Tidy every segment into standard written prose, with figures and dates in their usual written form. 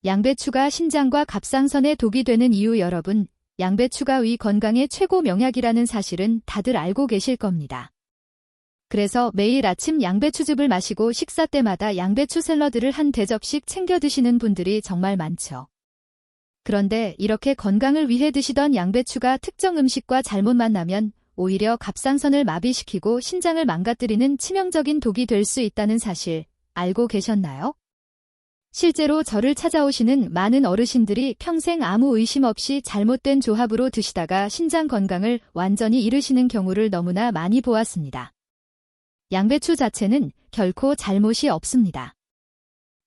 양배추가 신장과 갑상선에 독이 되는 이유 여러분, 양배추가 위 건강의 최고 명약이라는 사실은 다들 알고 계실 겁니다. 그래서 매일 아침 양배추즙을 마시고 식사 때마다 양배추 샐러드를 한 대접씩 챙겨 드시는 분들이 정말 많죠. 그런데 이렇게 건강을 위해 드시던 양배추가 특정 음식과 잘못 만나면 오히려 갑상선을 마비시키고 신장을 망가뜨리는 치명적인 독이 될 수 있다는 사실 알고 계셨나요? 실제로 저를 찾아오시는 많은 어르신들이 평생 아무 의심 없이 잘못된 조합으로 드시다가 신장 건강을 완전히 잃으시는 경우를 너무나 많이 보았습니다. 양배추 자체는 결코 잘못이 없습니다.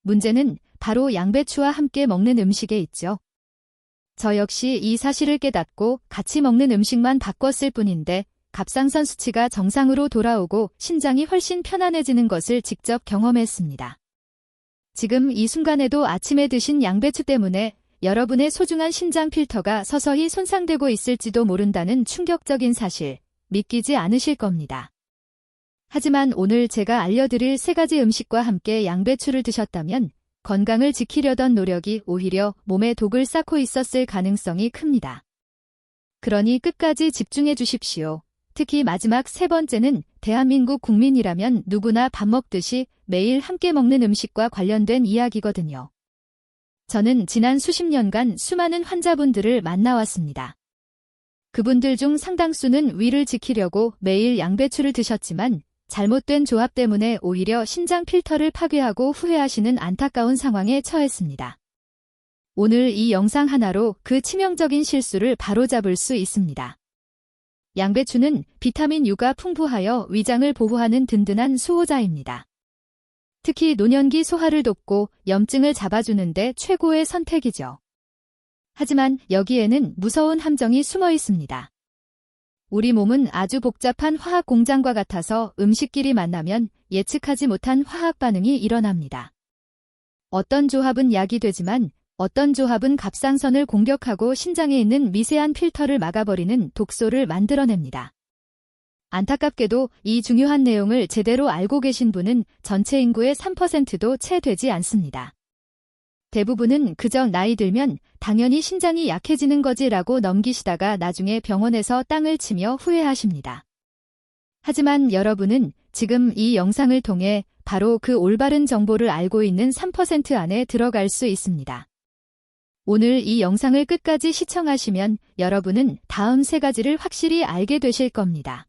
문제는 바로 양배추와 함께 먹는 음식에 있죠. 저 역시 이 사실을 깨닫고 같이 먹는 음식만 바꿨을 뿐인데 갑상선 수치가 정상으로 돌아오고 신장이 훨씬 편안해지는 것을 직접 경험했습니다. 지금 이 순간에도 아침에 드신 양배추 때문에 여러분의 소중한 신장 필터가 서서히 손상되고 있을지도 모른다는 충격적인 사실, 믿기지 않으실 겁니다. 하지만 오늘 제가 알려드릴 3가지 음식과 함께 양배추를 드셨다면 건강을 지키려던 노력이 오히려 몸에 독을 쌓고 있었을 가능성이 큽니다. 그러니 끝까지 집중해 주십시오. 특히 마지막 3번째는 대한민국 국민이라면 누구나 밥 먹듯이 매일 함께 먹는 음식과 관련된 이야기거든요. 저는 지난 수십 년간 수많은 환자분들을 만나왔습니다. 그분들 중 상당수는 위를 지키려고 매일 양배추를 드셨지만 잘못된 조합 때문에 오히려 신장 필터를 파괴하고 후회하시는 안타까운 상황에 처했습니다. 오늘 이 영상 하나로 그 치명적인 실수를 바로잡을 수 있습니다. 양배추는 비타민 U가 풍부하여 위장을 보호하는 든든한 수호자입니다. 특히 노년기 소화를 돕고 염증을 잡아주는데 최고의 선택이죠. 하지만 여기에는 무서운 함정이 숨어 있습니다. 우리 몸은 아주 복잡한 화학 공장과 같아서 음식끼리 만나면 예측하지 못한 화학 반응이 일어납니다. 어떤 조합은 약이 되지만 어떤 조합은 갑상선을 공격하고 신장에 있는 미세한 필터를 막아버리는 독소를 만들어냅니다. 안타깝게도 이 중요한 내용을 제대로 알고 계신 분은 전체 인구의 3%도 채 되지 않습니다. 대부분은 그저 나이 들면 당연히 신장이 약해지는 거지라고 넘기시다가 나중에 병원에서 땅을 치며 후회하십니다. 하지만 여러분은 지금 이 영상을 통해 바로 그 올바른 정보를 알고 있는 3% 안에 들어갈 수 있습니다. 오늘 이 영상을 끝까지 시청하시면 여러분은 다음 3가지를 확실히 알게 되실 겁니다.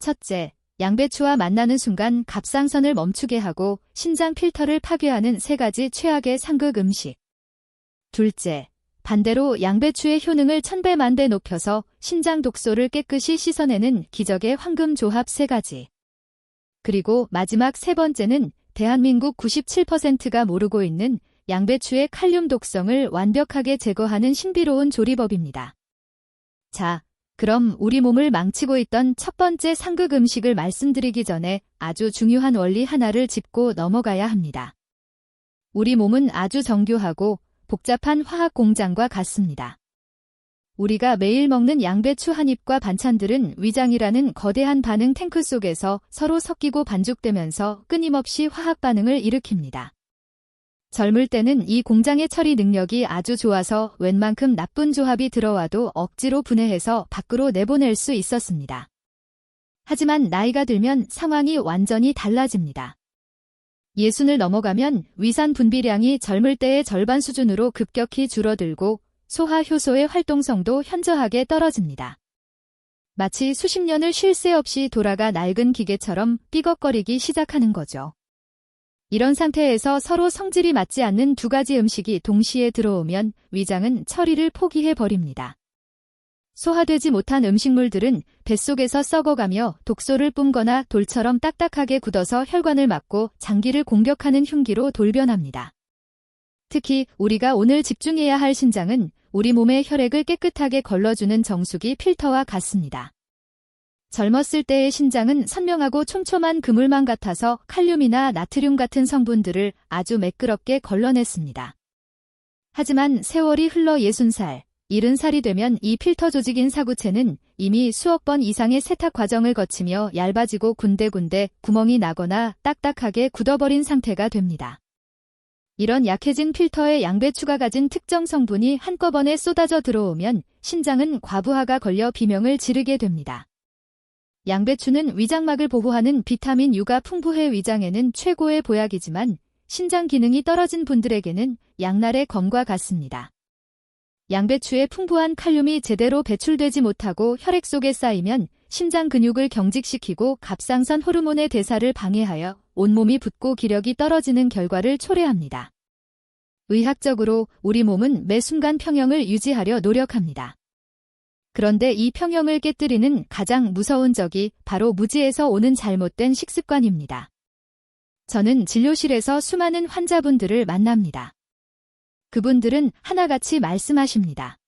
첫째, 양배추와 만나는 순간 갑상선을 멈추게 하고 신장 필터를 파괴하는 3가지 최악의 상극 음식. 둘째, 반대로 양배추의 효능을 1000배 만배 높여서 신장 독소를 깨끗이 씻어내는 기적의 황금 조합 3가지. 그리고 마지막 3번째는 대한민국 97%가 모르고 있는 양배추의 칼륨 독성을 완벽하게 제거하는 신비로운 조리법입니다. 자, 그럼 우리 몸을 망치고 있던 첫 번째 상극 음식을 말씀드리기 전에 아주 중요한 원리 하나를 짚고 넘어가야 합니다. 우리 몸은 아주 정교하고 복잡한 화학 공장과 같습니다. 우리가 매일 먹는 양배추 한 입과 반찬들은 위장이라는 거대한 반응 탱크 속에서 서로 섞이고 반죽되면서 끊임없이 화학 반응을 일으킵니다. 젊을 때는 이 공장의 처리 능력이 아주 좋아서 웬만큼 나쁜 조합이 들어와도 억지로 분해해서 밖으로 내보낼 수 있었습니다. 하지만 나이가 들면 상황이 완전히 달라집니다. 60을 넘어가면 위산 분비량이 젊을 때의 절반 수준으로 급격히 줄어들고 소화 효소의 활동성도 현저하게 떨어집니다. 마치 수십 년을 쉴 새 없이 돌아가 낡은 기계처럼 삐걱거리기 시작하는 거죠. 이런 상태에서 서로 성질이 맞지 않는 2가지 음식이 동시에 들어오면 위장은 처리를 포기해버립니다. 소화되지 못한 음식물들은 뱃속에서 썩어가며 독소를 뿜거나 돌처럼 딱딱하게 굳어서 혈관을 막고 장기를 공격하는 흉기로 돌변합니다. 특히 우리가 오늘 집중해야 할 신장은 우리 몸의 혈액을 깨끗하게 걸러주는 정수기 필터와 같습니다. 젊었을 때의 신장은 선명하고 촘촘한 그물망 같아서 칼륨이나 나트륨 같은 성분들을 아주 매끄럽게 걸러냈습니다. 하지만 세월이 흘러 60살, 70살이 되면 이 필터 조직인 사구체는 이미 수억 번 이상의 세탁 과정을 거치며 얇아지고 군데군데 구멍이 나거나 딱딱하게 굳어버린 상태가 됩니다. 이런 약해진 필터에 양배추가 가진 특정 성분이 한꺼번에 쏟아져 들어오면 신장은 과부하가 걸려 비명을 지르게 됩니다. 양배추는 위장막을 보호하는 비타민 U가 풍부해 위장에는 최고의 보약이지만 신장 기능이 떨어진 분들에게는 양날의 검과 같습니다. 양배추의 풍부한 칼륨이 제대로 배출되지 못하고 혈액 속에 쌓이면 심장 근육을 경직시키고 갑상선 호르몬의 대사를 방해하여 온몸이 붓고 기력이 떨어지는 결과를 초래합니다. 의학적으로 우리 몸은 매 순간 평형을 유지하려 노력합니다. 그런데 이 평형을 깨뜨리는 가장 무서운 적이 바로 무지에서 오는 잘못된 식습관입니다. 저는 진료실에서 수많은 환자분들을 만납니다. 그분들은 하나같이 말씀하십니다.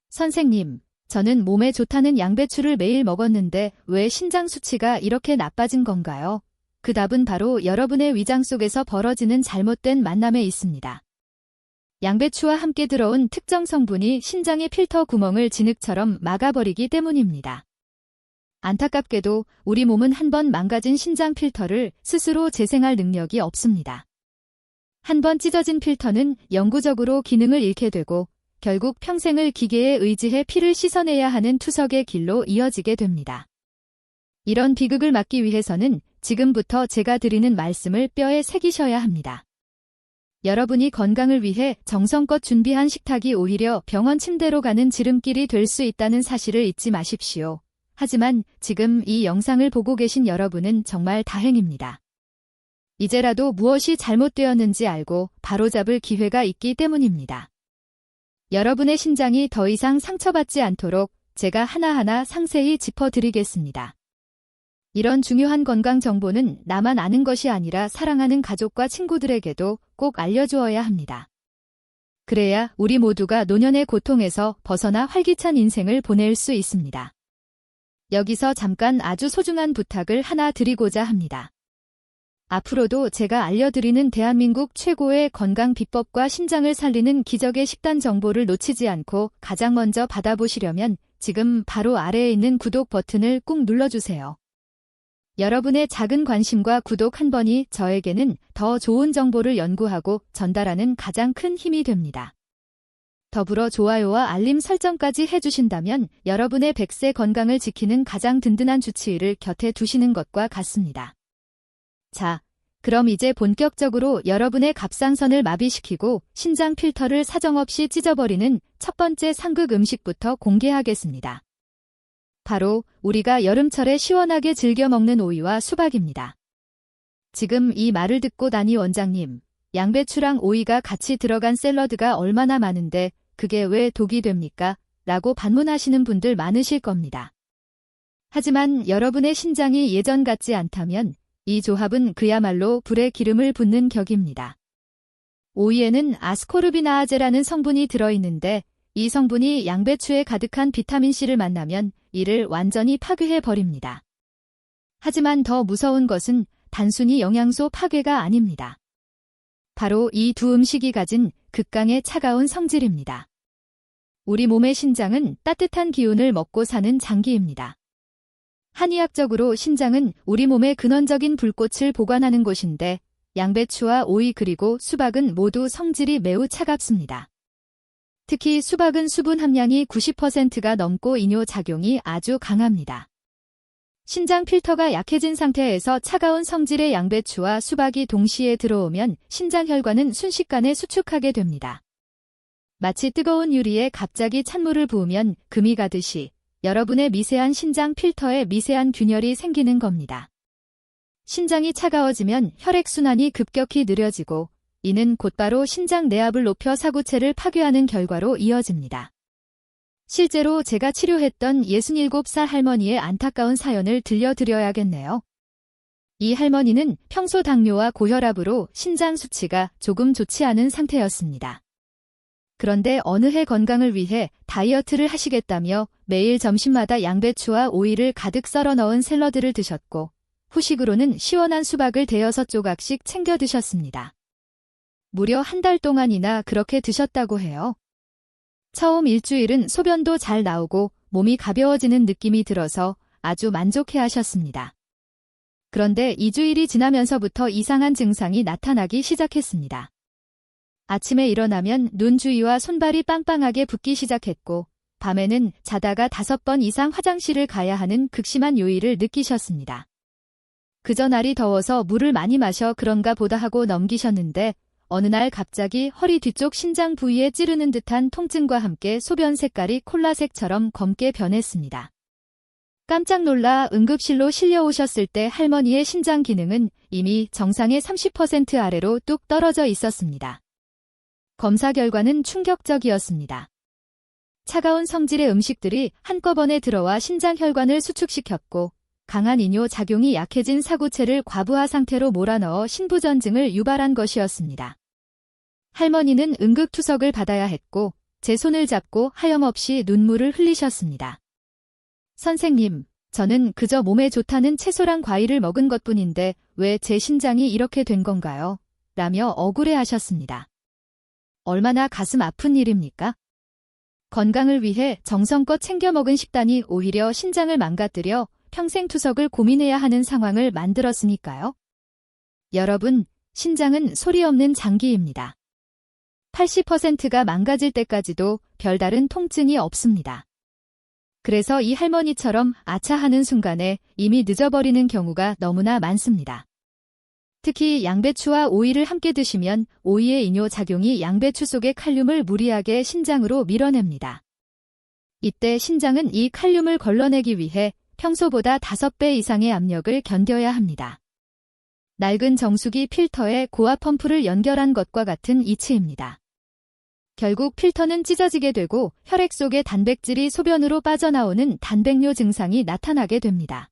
선생님, 저는 몸에 좋다는 양배추를 매일 먹었는데 왜 신장 수치가 이렇게 나빠진 건가요? 그 답은 바로 여러분의 위장 속에서 벌어지는 잘못된 만남에 있습니다. 양배추와 함께 들어온 특정 성분이 신장의 필터 구멍을 진흙처럼 막아버리기 때문입니다. 안타깝게도 우리 몸은 한번 망가진 신장 필터를 스스로 재생할 능력이 없습니다. 한번 찢어진 필터는 영구적으로 기능을 잃게 되고 결국 평생을 기계에 의지해 피를 씻어내야 하는 투석의 길로 이어지게 됩니다. 이런 비극을 막기 위해서는 지금부터 제가 드리는 말씀을 뼈에 새기셔야 합니다. 여러분이 건강을 위해 정성껏 준비한 식탁이 오히려 병원 침대로 가는 지름길이 될 수 있다는 사실을 잊지 마십시오. 하지만 지금 이 영상을 보고 계신 여러분은 정말 다행입니다. 이제라도 무엇이 잘못되었는지 알고 바로잡을 기회가 있기 때문입니다. 여러분의 신장이 더 이상 상처받지 않도록 제가 하나하나 상세히 짚어드리겠습니다. 이런 중요한 건강 정보는 나만 아는 것이 아니라 사랑하는 가족과 친구들에게도 꼭 알려주어야 합니다. 그래야 우리 모두가 노년의 고통에서 벗어나 활기찬 인생을 보낼 수 있습니다. 여기서 잠깐 아주 소중한 부탁을 하나 드리고자 합니다. 앞으로도 제가 알려드리는 대한민국 최고의 건강 비법과 신장을 살리는 기적의 식단 정보를 놓치지 않고 가장 먼저 받아보시려면 지금 바로 아래에 있는 구독 버튼을 꾹 눌러주세요. 여러분의 작은 관심과 구독 한 번이 저에게는 더 좋은 정보를 연구하고 전달하는 가장 큰 힘이 됩니다. 더불어 좋아요와 알림 설정까지 해주신다면 여러분의 100세 건강을 지키는 가장 든든한 주치의를 곁에 두시는 것과 같습니다. 자, 그럼 이제 본격적으로 여러분의 갑상선을 마비시키고 신장 필터를 사정없이 찢어버리는 첫 번째 상극 음식부터 공개하겠습니다. 바로 우리가 여름철에 시원하게 즐겨 먹는 오이와 수박입니다. 지금 이 말을 듣고 나니 원장님, 양배추랑 오이가 같이 들어간 샐러드가 얼마나 많은데 그게 왜 독이 됩니까? 라고 반문하시는 분들 많으실 겁니다. 하지만 여러분의 신장이 예전 같지 않다면 이 조합은 그야말로 불에 기름을 붓는 격입니다. 오이에는 아스코르비나아제라는 성분이 들어있는데 이 성분이 양배추에 가득한 비타민C를 만나면 이를 완전히 파괴해버립니다. 하지만 더 무서운 것은 단순히 영양소 파괴가 아닙니다. 바로 이 두 음식이 가진 극강의 차가운 성질입니다. 우리 몸의 신장은 따뜻한 기운을 먹고 사는 장기입니다. 한의학적으로 신장은 우리 몸의 근원적인 불꽃을 보관하는 곳인데 양배추와 오이 그리고 수박은 모두 성질이 매우 차갑습니다. 특히 수박은 수분 함량이 90%가 넘고 이뇨작용이 아주 강합니다. 신장 필터가 약해진 상태에서 차가운 성질의 양배추와 수박이 동시에 들어오면 신장 혈관은 순식간에 수축하게 됩니다. 마치 뜨거운 유리에 갑자기 찬물을 부으면 금이 가듯이 여러분의 미세한 신장 필터에 미세한 균열이 생기는 겁니다. 신장이 차가워지면 혈액순환이 급격히 느려지고 이는 곧바로 신장 내압을 높여 사구체를 파괴하는 결과로 이어집니다. 실제로 제가 치료했던 67살 할머니의 안타까운 사연을 들려드려야겠네요. 이 할머니는 평소 당뇨와 고혈압으로 신장 수치가 조금 좋지 않은 상태였습니다. 그런데 어느 해 건강을 위해 다이어트를 하시겠다며 매일 점심마다 양배추와 오이를 가득 썰어 넣은 샐러드를 드셨고 후식으로는 시원한 수박을 대여섯 조각씩 챙겨 드셨습니다. 무려 한 달 동안이나 그렇게 드셨다고 해요. 처음 일주일은 소변도 잘 나오고 몸이 가벼워지는 느낌이 들어서 아주 만족해 하셨습니다. 그런데 2주일이 지나면서부터 이상한 증상이 나타나기 시작했습니다. 아침에 일어나면 눈 주위와 손발이 빵빵하게 붓기 시작했고 밤에는 자다가 5번 이상 화장실을 가야 하는 극심한 요일을 느끼셨습니다. 그저 날이 더워서 물을 많이 마셔 그런가 보다 하고 넘기셨는데 어느 날 갑자기 허리 뒤쪽 신장 부위에 찌르는 듯한 통증과 함께 소변 색깔이 콜라색처럼 검게 변했습니다. 깜짝 놀라 응급실로 실려오셨을 때 할머니의 신장 기능은 이미 정상의 30% 아래로 뚝 떨어져 있었습니다. 검사 결과는 충격적이었습니다. 차가운 성질의 음식들이 한꺼번에 들어와 신장 혈관을 수축시켰고 강한 이뇨 작용이 약해진 사구체를 과부하 상태로 몰아넣어 신부전증을 유발한 것이었습니다. 할머니는 응급투석을 받아야 했고 제 손을 잡고 하염없이 눈물을 흘리셨습니다. 선생님, 저는 그저 몸에 좋다는 채소랑 과일을 먹은 것뿐인데 왜 제 신장이 이렇게 된 건가요? 라며 억울해하셨습니다. 얼마나 가슴 아픈 일입니까? 건강을 위해 정성껏 챙겨 먹은 식단이 오히려 신장을 망가뜨려 평생 투석을 고민해야 하는 상황을 만들었으니까요. 여러분, 신장은 소리 없는 장기입니다. 80%가 망가질 때까지도 별다른 통증이 없습니다. 그래서 이 할머니처럼 아차하는 순간에 이미 늦어버리는 경우가 너무나 많습니다. 특히 양배추와 오이를 함께 드시면 오이의 이뇨 작용이 양배추 속의 칼륨을 무리하게 신장으로 밀어냅니다. 이때 신장은 이 칼륨을 걸러내기 위해 평소보다 5배 이상의 압력을 견뎌야 합니다. 낡은 정수기 필터에 고압 펌프를 연결한 것과 같은 이치입니다. 결국 필터는 찢어지게 되고 혈액 속의 단백질이 소변으로 빠져나오는 단백뇨 증상이 나타나게 됩니다.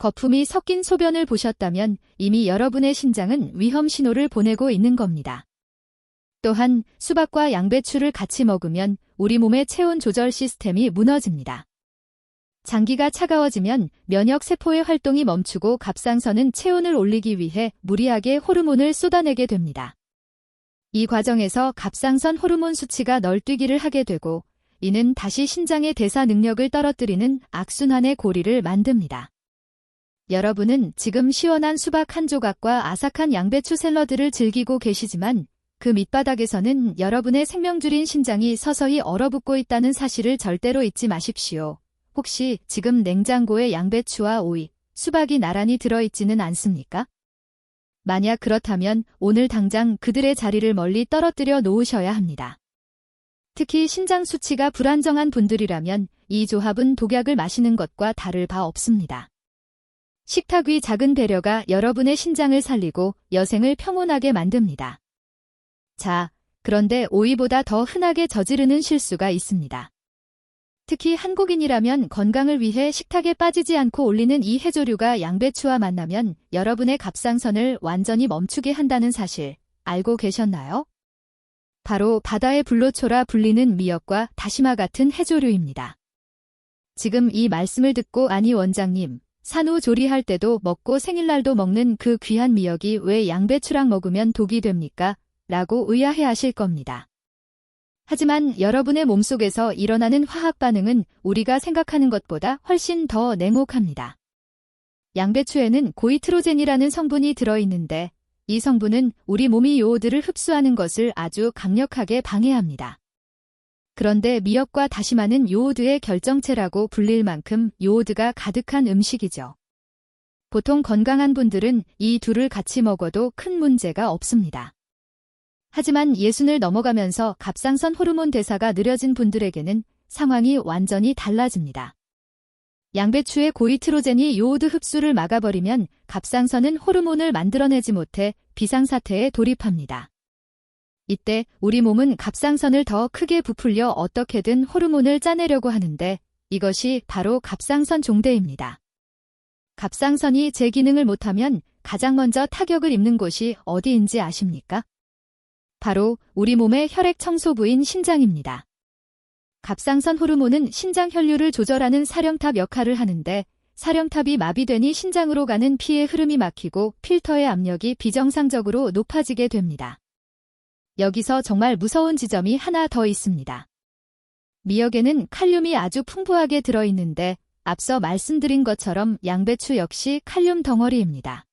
거품이 섞인 소변을 보셨다면 이미 여러분의 신장은 위험 신호를 보내고 있는 겁니다. 또한 수박과 양배추를 같이 먹으면 우리 몸의 체온 조절 시스템이 무너집니다. 장기가 차가워지면 면역 세포의 활동이 멈추고 갑상선은 체온을 올리기 위해 무리하게 호르몬을 쏟아내게 됩니다. 이 과정에서 갑상선 호르몬 수치가 널뛰기를 하게 되고 이는 다시 신장의 대사 능력을 떨어뜨리는 악순환의 고리를 만듭니다. 여러분은 지금 시원한 수박 한 조각과 아삭한 양배추 샐러드를 즐기고 계시지만 그 밑바닥에서는 여러분의 생명줄인 신장이 서서히 얼어붙고 있다는 사실을 절대로 잊지 마십시오. 혹시 지금 냉장고에 양배추와 오이, 수박이 나란히 들어있지는 않습니까? 만약 그렇다면 오늘 당장 그들의 자리를 멀리 떨어뜨려 놓으셔야 합니다. 특히 신장 수치가 불안정한 분들이라면 이 조합은 독약을 마시는 것과 다를 바 없습니다. 식탁 위 작은 배려가 여러분의 신장을 살리고 여생을 평온하게 만듭니다. 자, 그런데 오이보다 더 흔하게 저지르는 실수가 있습니다. 특히 한국인이라면 건강을 위해 식탁에 빠지지 않고 올리는 이 해조류가 양배추와 만나면 여러분의 갑상선을 완전히 멈추게 한다는 사실 알고 계셨나요? 바로 바다의 불로초라 불리는 미역과 다시마 같은 해조류입니다. 지금 이 말씀을 듣고 아니 원장님, 산후 조리할 때도 먹고 생일날도 먹는 그 귀한 미역이 왜 양배추랑 먹으면 독이 됩니까? 라고 의아해하실 겁니다. 하지만 여러분의 몸속에서 일어나는 화학 반응은 우리가 생각하는 것보다 훨씬 더 냉혹합니다. 양배추에는 고이트로젠이라는 성분이 들어있는데 이 성분은 우리 몸이 요오드를 흡수하는 것을 아주 강력하게 방해합니다. 그런데 미역과 다시마는 요오드의 결정체라고 불릴 만큼 요오드가 가득한 음식이죠. 보통 건강한 분들은 이 둘을 같이 먹어도 큰 문제가 없습니다. 하지만 60을 넘어가면서 갑상선 호르몬 대사가 느려진 분들에게는 상황이 완전히 달라집니다. 양배추의 고이트로젠이 요오드 흡수를 막아버리면 갑상선은 호르몬을 만들어내지 못해 비상사태에 돌입합니다. 이때 우리 몸은 갑상선을 더 크게 부풀려 어떻게든 호르몬을 짜내려고 하는데 이것이 바로 갑상선 종대입니다. 갑상선이 제 기능을 못하면 가장 먼저 타격을 입는 곳이 어디인지 아십니까? 바로 우리 몸의 혈액 청소부인 신장입니다. 갑상선 호르몬은 신장 혈류를 조절하는 사령탑 역할을 하는데 사령탑이 마비되니 신장으로 가는 피의 흐름이 막히고 필터의 압력이 비정상적으로 높아지게 됩니다. 여기서 정말 무서운 지점이 하나 더 있습니다. 미역에는 칼륨이 아주 풍부하게 들어있는데 앞서 말씀드린 것처럼 양배추 역시 칼륨 덩어리입니다.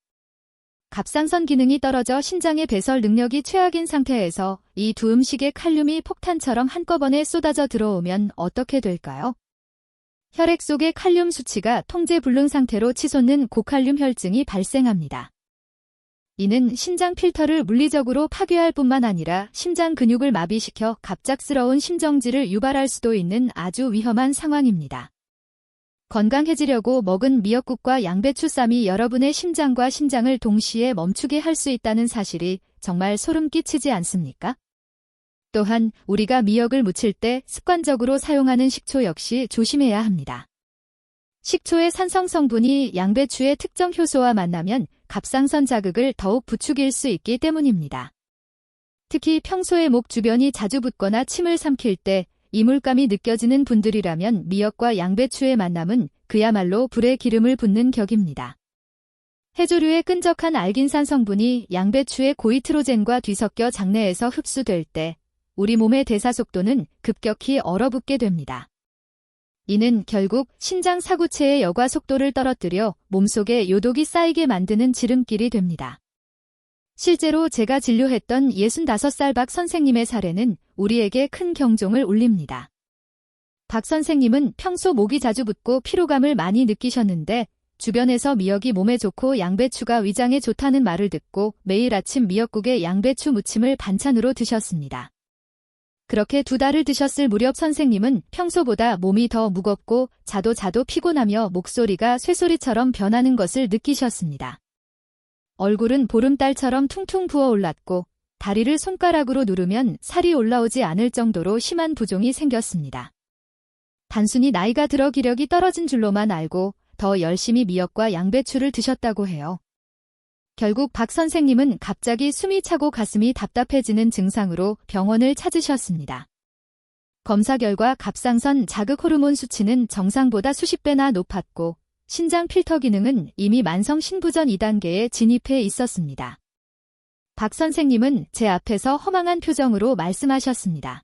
갑상선 기능이 떨어져 신장의 배설 능력이 최악인 상태에서 이 두 음식의 칼륨이 폭탄처럼 한꺼번에 쏟아져 들어오면 어떻게 될까요? 혈액 속의 칼륨 수치가 통제 불능 상태로 치솟는 고칼륨 혈증이 발생합니다. 이는 신장 필터를 물리적으로 파괴할 뿐만 아니라 심장 근육을 마비시켜 갑작스러운 심정지를 유발할 수도 있는 아주 위험한 상황입니다. 건강해지려고 먹은 미역국과 양배추쌈이 여러분의 심장과 심장을 동시에 멈추게 할 수 있다는 사실이 정말 소름 끼치지 않습니까? 또한 우리가 미역을 무칠 때 습관적으로 사용하는 식초 역시 조심해야 합니다. 식초의 산성 성분이 양배추의 특정 효소와 만나면 갑상선 자극을 더욱 부추길 수 있기 때문입니다. 특히 평소에 목 주변이 자주 붓거나 침을 삼킬 때 이물감이 느껴지는 분들이라면 미역과 양배추의 만남은 그야말로 불에 기름을 붓는 격입니다. 해조류의 끈적한 알긴산 성분이 양배추의 고이트로젠과 뒤섞여 장내에서 흡수될 때 우리 몸의 대사 속도는 급격히 얼어붙게 됩니다. 이는 결국 신장 사구체의 여과 속도를 떨어뜨려 몸속에 요독이 쌓이게 만드는 지름길이 됩니다. 실제로 제가 진료했던 65살 박 선생님의 사례는 우리에게 큰 경종을 울립니다. 박 선생님은 평소 목이 자주 붓고 피로감을 많이 느끼셨는데 주변에서 미역이 몸에 좋고 양배추가 위장에 좋다는 말을 듣고 매일 아침 미역국에 양배추 무침을 반찬으로 드셨습니다. 그렇게 2달을 드셨을 무렵 선생님은 평소보다 몸이 더 무겁고 자도 피곤하며 목소리가 쇠소리처럼 변하는 것을 느끼셨습니다. 얼굴은 보름달처럼 퉁퉁 부어올랐고 다리를 손가락으로 누르면 살이 올라오지 않을 정도로 심한 부종이 생겼습니다. 단순히 나이가 들어 기력이 떨어진 줄로만 알고 더 열심히 미역과 양배추를 드셨다고 해요. 결국 박 선생님은 갑자기 숨이 차고 가슴이 답답해지는 증상으로 병원을 찾으셨습니다. 검사 결과 갑상선 자극 호르몬 수치는 정상보다 수십 배나 높았고 신장 필터 기능은 이미 만성 신부전 2단계에 진입해 있었습니다. 박 선생님은 제 앞에서 허망한 표정으로 말씀하셨습니다.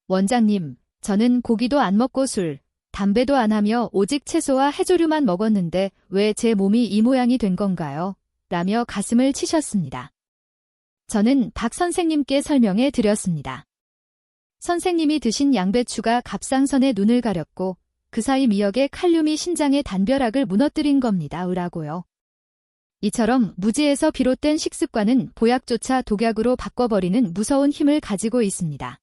원장님, 저는 고기도 안 먹고 술, 담배도 안 하며 오직 채소와 해조류만 먹었는데 왜 제 몸이 이 모양이 된 건가요? 라며 가슴을 치셨습니다. 저는 박 선생님께 설명해 드렸습니다. 선생님이 드신 양배추가 갑상선에 눈을 가렸고 그 사이 미역의 칼륨이 신장의 단벼락을 무너뜨린 겁니다. 라고요. 이처럼 무지에서 비롯된 식습관은 보약조차 독약으로 바꿔버리는 무서운 힘을 가지고 있습니다.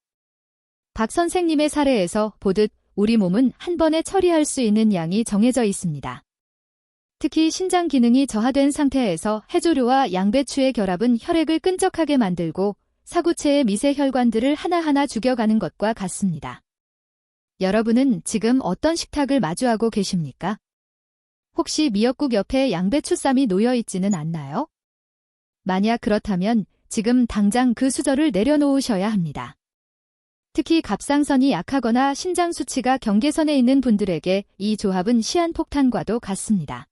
박 선생님의 사례에서 보듯 우리 몸은 한 번에 처리할 수 있는 양이 정해져 있습니다. 특히 신장 기능이 저하된 상태에서 해조류와 양배추의 결합은 혈액을 끈적하게 만들고 사구체의 미세 혈관들을 하나하나 죽여가는 것과 같습니다. 여러분은 지금 어떤 식탁을 마주하고 계십니까? 혹시 미역국 옆에 양배추쌈이 놓여 있지는 않나요? 만약 그렇다면 지금 당장 그 수저를 내려놓으셔야 합니다. 특히 갑상선이 약하거나 신장 수치가 경계선에 있는 분들에게 이 조합은 시한폭탄과도 같습니다.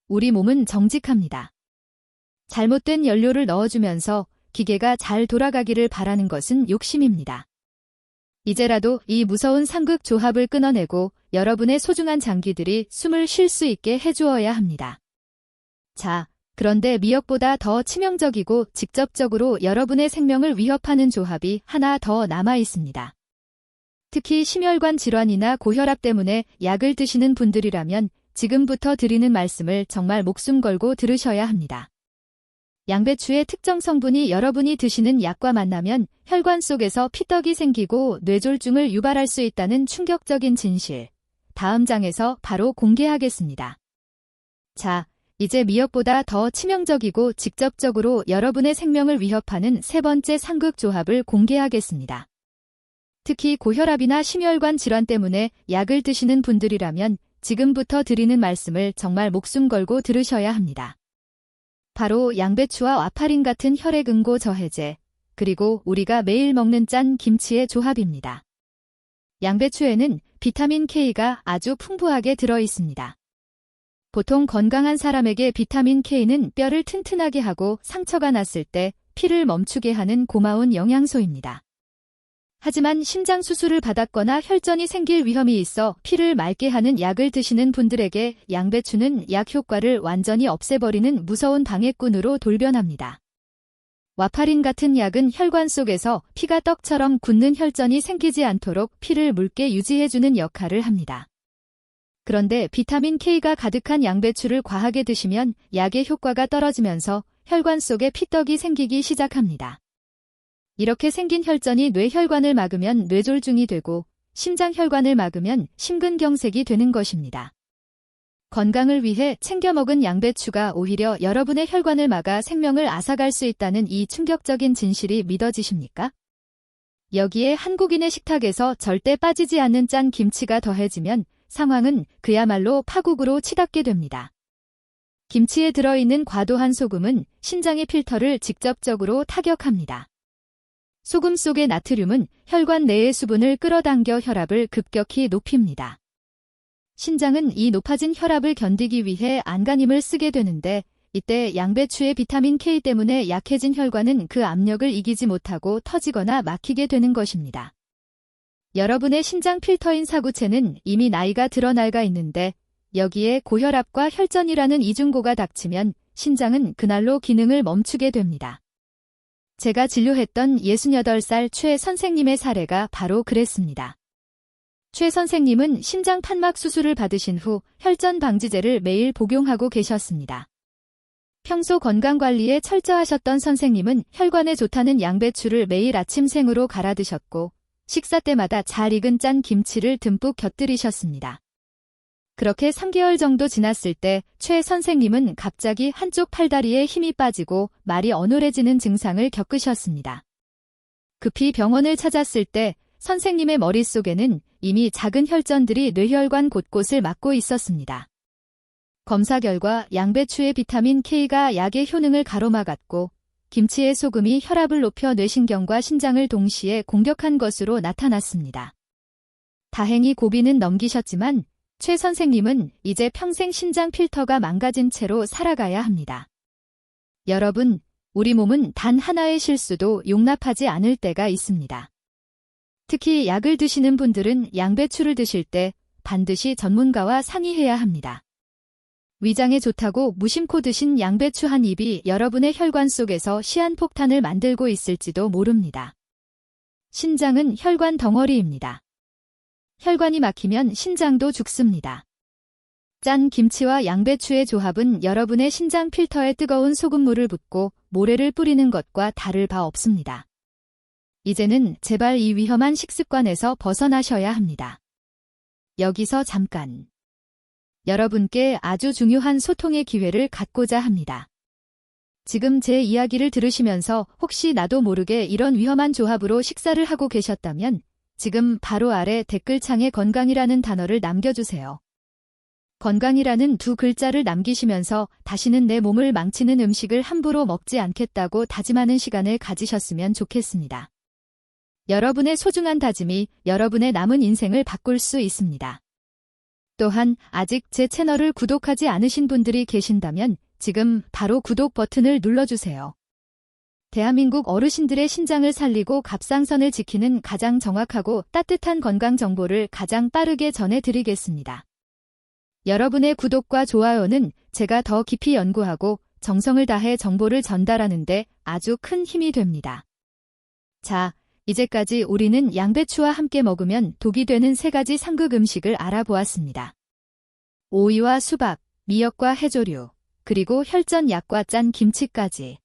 우리 몸은 정직합니다. 잘못된 연료를 넣어주면서 기계가 잘 돌아가기를 바라는 것은 욕심입니다. 이제라도 이 무서운 상극 조합을 끊어내고 여러분의 소중한 장기들이 숨을 쉴 수 있게 해주어야 합니다. 자, 그런데 미역보다 더 치명적이고 직접적으로 여러분의 생명을 위협하는 조합이 하나 더 남아 있습니다. 특히 심혈관 질환이나 고혈압 때문에 약을 드시는 분들이라면 지금부터 드리는 말씀을 정말 목숨 걸고 들으셔야 합니다. 양배추의 특정 성분이 여러분이 드시는 약과 만나면 혈관 속에서 피떡이 생기고 뇌졸중을 유발할 수 있다는 충격적인 진실. 다음 장에서 바로 공개하겠습니다. 자, 이제 미역보다 더 치명적이고 직접적으로 여러분의 생명을 위협하는 세 번째 상극 조합을 공개하겠습니다. 특히 고혈압이나 심혈관 질환 때문에 약을 드시는 분들이라면 지금부터 드리는 말씀을 정말 목숨 걸고 들으셔야 합니다. 바로 양배추와 와파린 같은 혈액 응고 저해제, 그리고 우리가 매일 먹는 짠 김치의 조합입니다. 양배추에는 비타민 K가 아주 풍부하게 들어 있습니다. 보통 건강한 사람에게 비타민 K는 뼈를 튼튼하게 하고 상처가 났을 때 피를 멈추게 하는 고마운 영양소입니다. 하지만 심장 수술을 받았거나 혈전이 생길 위험이 있어 피를 맑게 하는 약을 드시는 분들에게 양배추는 약 효과를 완전히 없애버리는 무서운 방해꾼으로 돌변합니다. 와파린 같은 약은 혈관 속에서 피가 떡처럼 굳는 혈전이 생기지 않도록 피를 묽게 유지해주는 역할을 합니다. 그런데 비타민 K가 가득한 양배추를 과하게 드시면 약의 효과가 떨어지면서 혈관 속에 피떡이 생기기 시작합니다. 이렇게 생긴 혈전이 뇌혈관을 막으면 뇌졸중이 되고 심장혈관을 막으면 심근경색이 되는 것입니다. 건강을 위해 챙겨 먹은 양배추가 오히려 여러분의 혈관을 막아 생명을 앗아갈 수 있다는 이 충격적인 진실이 믿어지십니까? 여기에 한국인의 식탁에서 절대 빠지지 않는 짠 김치가 더해지면 상황은 그야말로 파국으로 치닫게 됩니다. 김치에 들어있는 과도한 소금은 신장의 필터를 직접적으로 타격합니다. 소금 속의 나트륨은 혈관 내의 수분을 끌어당겨 혈압을 급격히 높입니다. 신장은 이 높아진 혈압을 견디기 위해 안간힘을 쓰게 되는데 이때 양배추의 비타민 K 때문에 약해진 혈관은 그 압력을 이기지 못하고 터지거나 막히게 되는 것입니다. 여러분의 신장 필터인 사구체는 이미 나이가 들어 낡아 있는데 여기에 고혈압과 혈전이라는 이중고가 닥치면 신장은 그날로 기능을 멈추게 됩니다. 제가 진료했던 68살 최 선생님의 사례가 바로 그랬습니다. 최 선생님은 심장 판막 수술을 받으신 후 혈전 방지제를 매일 복용하고 계셨습니다. 평소 건강관리에 철저하셨던 선생님은 혈관에 좋다는 양배추를 매일 아침 생으로 갈아 드셨고 식사 때마다 잘 익은 짠 김치를 듬뿍 곁들이셨습니다. 그렇게 3개월 정도 지났을 때 최 선생님은 갑자기 한쪽 팔다리에 힘이 빠지고 말이 어눌해지는 증상을 겪으셨습니다. 급히 병원을 찾았을 때 선생님의 머릿속에는 이미 작은 혈전들이 뇌혈관 곳곳을 막고 있었습니다. 검사 결과 양배추의 비타민 K가 약의 효능을 가로막았고 김치의 소금이 혈압을 높여 뇌신경과 신장을 동시에 공격한 것으로 나타났습니다. 다행히 고비는 넘기셨지만 최 선생님은 이제 평생 신장 필터가 망가진 채로 살아가야 합니다. 여러분, 우리 몸은 단 하나의 실수도 용납하지 않을 때가 있습니다. 특히 약을 드시는 분들은 양배추를 드실 때 반드시 전문가와 상의해야 합니다. 위장에 좋다고 무심코 드신 양배추 한 입이 여러분의 혈관 속에서 시한폭탄을 만들고 있을지도 모릅니다. 신장은 혈관 덩어리입니다. 혈관이 막히면 신장도 죽습니다. 짠 김치와 양배추의 조합은 여러분의 신장 필터에 뜨거운 소금물을 붓고 모래를 뿌리는 것과 다를 바 없습니다. 이제는 제발 이 위험한 식습관에서 벗어나셔야 합니다. 여기서 잠깐. 여러분께 아주 중요한 소통의 기회를 갖고자 합니다. 지금 제 이야기를 들으시면서 혹시 나도 모르게 이런 위험한 조합으로 식사를 하고 계셨다면 지금 바로 아래 댓글창에 건강이라는 단어를 남겨주세요. 건강이라는 두 글자를 남기시면서 다시는 내 몸을 망치는 음식을 함부로 먹지 않겠다고 다짐하는 시간을 가지셨으면 좋겠습니다. 여러분의 소중한 다짐이 여러분의 남은 인생을 바꿀 수 있습니다. 또한 아직 제 채널을 구독하지 않으신 분들이 계신다면 지금 바로 구독 버튼을 눌러주세요. 대한민국 어르신들의 신장을 살리고 갑상선을 지키는 가장 정확하고 따뜻한 건강 정보를 가장 빠르게 전해드리겠습니다. 여러분의 구독과 좋아요는 제가 더 깊이 연구하고 정성을 다해 정보를 전달하는 데 아주 큰 힘이 됩니다. 자, 이제까지 우리는 양배추와 함께 먹으면 독이 되는 3가지 상극 음식을 알아보았습니다. 오이와 수박, 미역과 해조류, 그리고 혈전약과 짠 김치까지.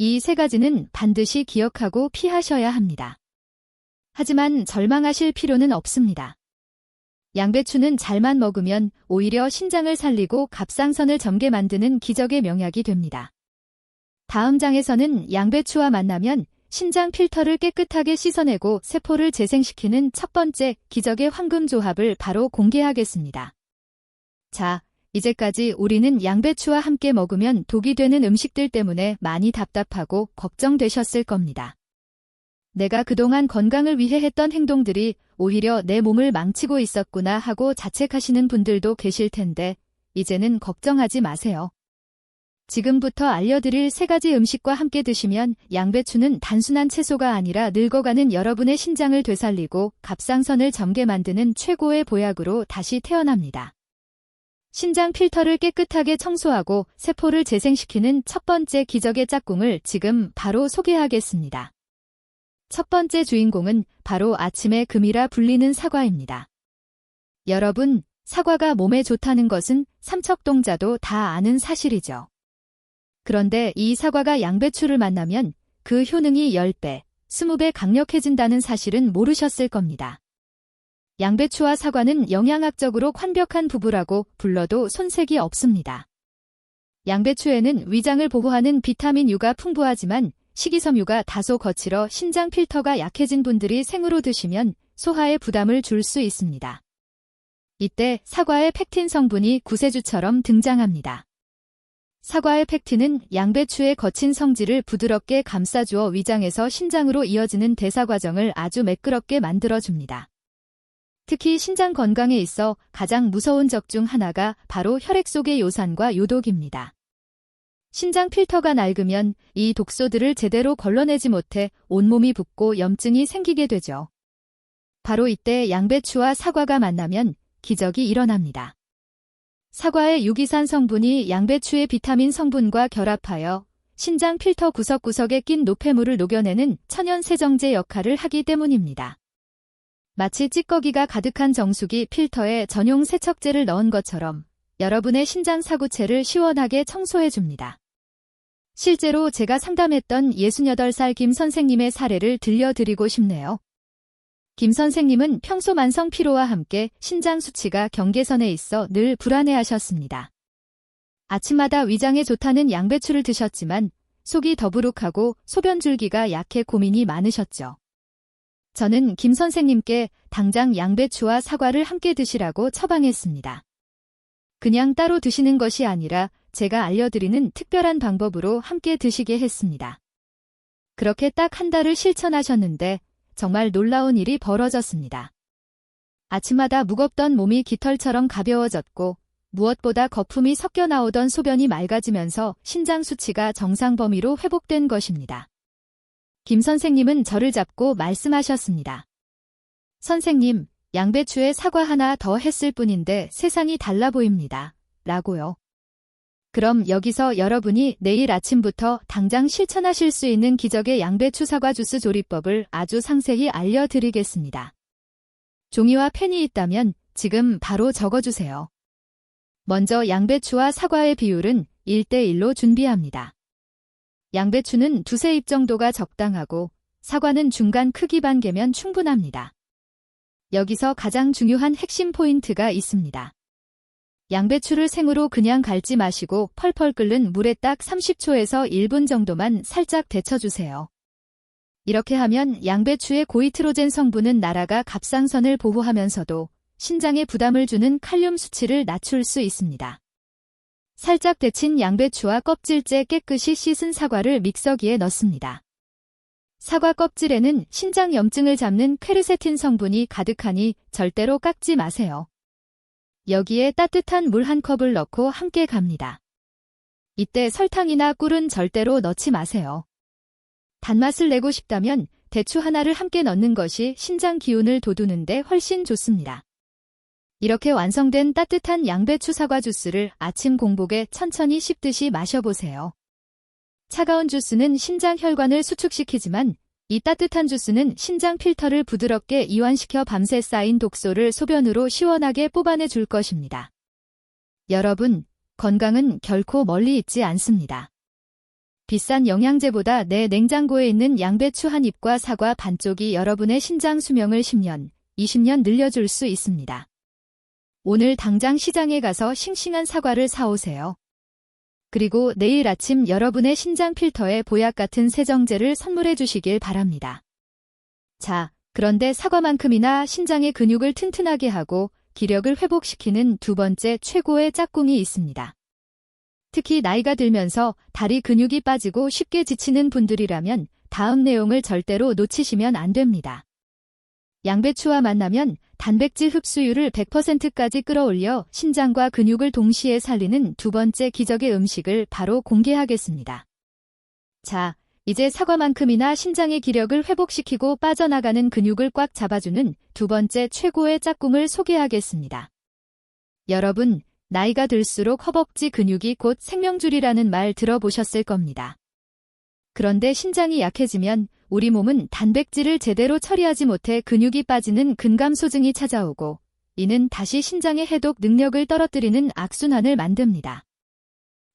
이 3가지는 반드시 기억하고 피하셔야 합니다. 하지만 절망하실 필요는 없습니다. 양배추는 잘만 먹으면 오히려 신장을 살리고 갑상선을 젊게 만드는 기적의 명약이 됩니다. 다음 장에서는 양배추와 만나면 신장 필터를 깨끗하게 씻어내고 세포를 재생시키는 첫 번째 기적의 황금 조합을 바로 공개하겠습니다. 자, 이제까지 우리는 양배추와 함께 먹으면 독이 되는 음식들 때문에 많이 답답하고 걱정되셨을 겁니다. 내가 그동안 건강을 위해 했던 행동들이 오히려 내 몸을 망치고 있었구나 하고 자책하시는 분들도 계실 텐데 이제는 걱정하지 마세요. 지금부터 알려드릴 3가지 음식과 함께 드시면 양배추는 단순한 채소가 아니라 늙어가는 여러분의 신장을 되살리고 갑상선을 젊게 만드는 최고의 보약으로 다시 태어납니다. 신장 필터를 깨끗하게 청소하고 세포를 재생시키는 첫 번째 기적의 짝꿍을 지금 바로 소개하겠습니다. 첫 번째 주인공은 바로 아침의 금이라 불리는 사과입니다. 여러분, 사과가 몸에 좋다는 것은 삼척동자도 다 아는 사실이죠. 그런데 이 사과가 양배추를 만나면 그 효능이 10배, 20배 강력해진다는 사실은 모르셨을 겁니다. 양배추와 사과는 영양학적으로 완벽한 부부라고 불러도 손색이 없습니다. 양배추에는 위장을 보호하는 비타민 U가 풍부하지만 식이섬유가 다소 거칠어 신장 필터가 약해진 분들이 생으로 드시면 소화에 부담을 줄 수 있습니다. 이때 사과의 팩틴 성분이 구세주처럼 등장합니다. 사과의 팩틴은 양배추의 거친 성질을 부드럽게 감싸주어 위장에서 신장으로 이어지는 대사 과정을 아주 매끄럽게 만들어줍니다. 특히 신장 건강에 있어 가장 무서운 적 중 하나가 바로 혈액 속의 요산과 요독입니다. 신장 필터가 낡으면 이 독소들을 제대로 걸러내지 못해 온몸이 붓고 염증이 생기게 되죠. 바로 이때 양배추와 사과가 만나면 기적이 일어납니다. 사과의 유기산 성분이 양배추의 비타민 성분과 결합하여 신장 필터 구석구석에 낀 노폐물을 녹여내는 천연 세정제 역할을 하기 때문입니다. 마치 찌꺼기가 가득한 정수기 필터에 전용 세척제를 넣은 것처럼 여러분의 신장 사구체를 시원하게 청소해줍니다. 실제로 제가 상담했던 68살 김 선생님의 사례를 들려드리고 싶네요. 김 선생님은 평소 만성 피로와 함께 신장 수치가 경계선에 있어 늘 불안해하셨습니다. 아침마다 위장에 좋다는 양배추를 드셨지만 속이 더부룩하고 소변 줄기가 약해 고민이 많으셨죠. 저는 김 선생님께 당장 양배추와 사과를 함께 드시라고 처방했습니다. 그냥 따로 드시는 것이 아니라 제가 알려드리는 특별한 방법으로 함께 드시게 했습니다. 그렇게 딱 한 달을 실천하셨는데 정말 놀라운 일이 벌어졌습니다. 아침마다 무겁던 몸이 깃털처럼 가벼워졌고 무엇보다 거품이 섞여 나오던 소변이 맑아지면서 신장 수치가 정상 범위로 회복된 것입니다. 김 선생님은 저를 잡고 말씀하셨습니다. 선생님, 양배추에 사과 하나 더 했을 뿐인데 세상이 달라 보입니다. 라고요. 그럼 여기서 여러분이 내일 아침부터 당장 실천하실 수 있는 기적의 양배추 사과 주스 조리법을 아주 상세히 알려드리겠습니다. 종이와 펜이 있다면 지금 바로 적어주세요. 먼저 양배추와 사과의 비율은 1대1로 준비합니다. 양배추는 2-3잎 정도가 적당하고 사과는 중간 크기 반 개면 충분합니다. 여기서 가장 중요한 핵심 포인트가 있습니다. 양배추를 생으로 그냥 갈지 마시고 펄펄 끓는 물에 딱 30초에서 1분 정도만 살짝 데쳐주세요. 이렇게 하면 양배추의 고이트로젠 성분은 날아가 갑상선을 보호하면서도 신장에 부담을 주는 칼륨 수치를 낮출 수 있습니다. 살짝 데친 양배추와 껍질째 깨끗이 씻은 사과를 믹서기에 넣습니다. 사과 껍질에는 신장 염증을 잡는 퀘르세틴 성분이 가득하니 절대로 깎지 마세요. 여기에 따뜻한 물 1컵을 넣고 함께 갑니다. 이때 설탕이나 꿀은 절대로 넣지 마세요. 단맛을 내고 싶다면 대추 하나를 함께 넣는 것이 신장 기운을 돋우는데 훨씬 좋습니다. 이렇게 완성된 따뜻한 양배추 사과 주스를 아침 공복에 천천히 씹듯이 마셔보세요. 차가운 주스는 신장 혈관을 수축시키지만 이 따뜻한 주스는 신장 필터를 부드럽게 이완시켜 밤새 쌓인 독소를 소변으로 시원하게 뽑아내 줄 것입니다. 여러분, 건강은 결코 멀리 있지 않습니다. 비싼 영양제보다 내 냉장고에 있는 양배추 한 잎과 사과 반쪽이 여러분의 신장 수명을 10년, 20년 늘려줄 수 있습니다. 오늘 당장 시장에 가서 싱싱한 사과를 사오세요. 그리고 내일 아침 여러분의 신장 필터에 보약 같은 세정제를 선물해 주시길 바랍니다. 자, 그런데 사과만큼이나 신장의 근육을 튼튼하게 하고 기력을 회복시키는 두 번째 최고의 짝꿍이 있습니다. 특히 나이가 들면서 다리 근육이 빠지고 쉽게 지치는 분들이라면 다음 내용을 절대로 놓치시면 안 됩니다. 양배추와 만나면 단백질 흡수율을 100%까지 끌어올려 신장과 근육을 동시에 살리는 두 번째 기적의 음식을 바로 공개하겠습니다. 자, 이제 사과만큼이나 신장의 기력을 회복시키고 빠져나가는 근육을 꽉 잡아주는 두 번째 최고의 짝꿍을 소개하겠습니다. 여러분, 나이가 들수록 허벅지 근육이 곧 생명줄이라는 말 들어보셨을 겁니다. 그런데 신장이 약해지면 우리 몸은 단백질을 제대로 처리하지 못해 근육이 빠지는 근감소증이 찾아오고, 이는 다시 신장의 해독 능력을 떨어뜨리는 악순환을 만듭니다.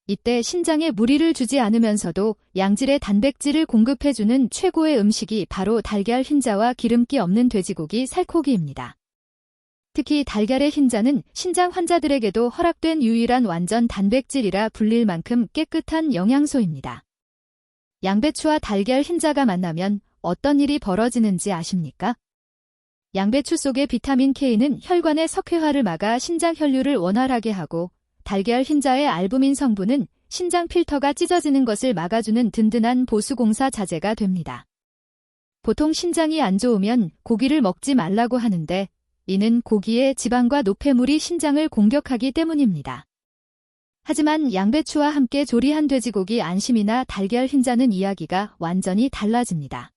이때 신장에 무리를 주지 않으면서도 양질의 단백질을 공급해주는 최고의 음식이 바로 달걀 흰자와 기름기 없는 돼지고기 살코기입니다. 특히 달걀의 흰자는 신장 환자들에게도 허락된 유일한 완전 단백질이라 불릴 만큼 깨끗한 영양소입니다. 양배추와 달걀 흰자가 만나면 어떤 일이 벌어지는지 아십니까? 양배추 속의 비타민 K는 혈관의 석회화를 막아 신장 혈류를 원활하게 하고, 달걀 흰자의 알부민 성분은 신장 필터가 찢어지는 것을 막아주는 든든한 보수공사 자재가 됩니다. 보통 신장이 안 좋으면 고기를 먹지 말라고 하는데, 이는 고기의 지방과 노폐물이 신장을 공격하기 때문입니다. 하지만 양배추와 함께 조리한 돼지고기 안심이나 달걀 흰자는 이야기가 완전히 달라집니다.